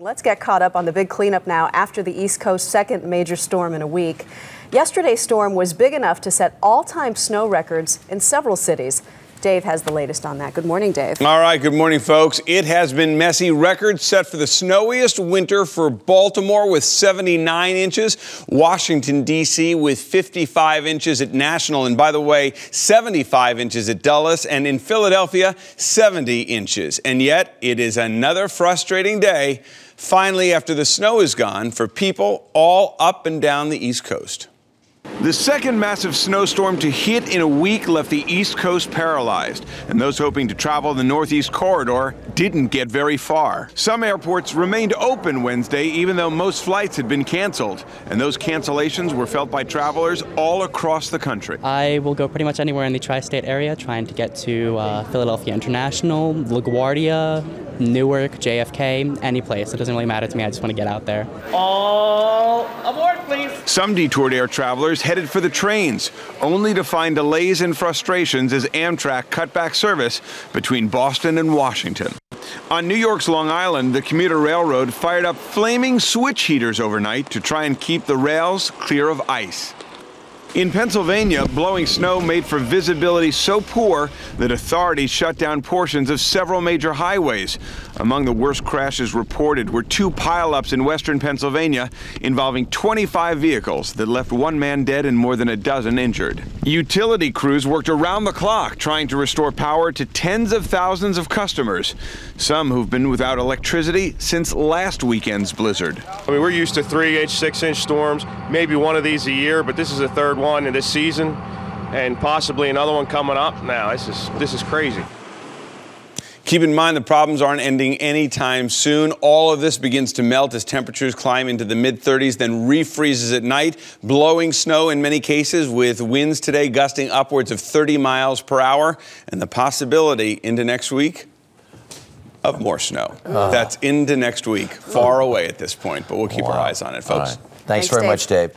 Let's get caught up on the big cleanup now after the East Coast's second major storm in a week. Yesterday's storm was big enough to set all-time snow records in several cities. Dave has the latest on that. Good morning, Dave. All right, good morning, folks. It has been messy. Records set for the snowiest winter for Baltimore with 79 inches, Washington, D.C. with 55 inches at National, and by the way, 75 inches at Dulles, and in Philadelphia, 70 inches. And yet, it is another frustrating day, finally, after the snow is gone, for people all up and down the East Coast. The second massive snowstorm to hit in a week left the East Coast paralyzed, and those hoping to travel the Northeast Corridor didn't get very far. Some airports remained open Wednesday, even though most flights had been canceled, and those cancellations were felt by travelers all across the country. I will go pretty much anywhere in the tri-state area, trying to get to Philadelphia International, LaGuardia, Newark, JFK, any place. It doesn't really matter to me. I just want to get out there. All aboard, please. Some detoured air travelers headed for the trains, only to find delays and frustrations as Amtrak cut back service between Boston and Washington. On New York's Long Island, the commuter railroad fired up flaming switch heaters overnight to try and keep the rails clear of ice. In Pennsylvania, blowing snow made for visibility so poor that authorities shut down portions of several major highways. Among the worst crashes reported were two pileups in western Pennsylvania involving 25 vehicles that left one man dead and more than a dozen injured. Utility crews worked around the clock trying to restore power to tens of thousands of customers, some who've been without electricity since last weekend's blizzard. I mean, we're used to 3-inch, 6-inch storms, maybe one of these a year, but this is the third one in this season, and possibly another one coming up. Now, this is crazy. Keep in mind the problems aren't ending anytime soon. All of this begins to melt as temperatures climb into the mid-30s, then refreezes at night, blowing snow in many cases, with winds today gusting upwards of 30 miles per hour, and the possibility into next week of more snow. That's into next week, far away at this point, but we'll keep our eyes on it, folks. Thanks very much, Dave.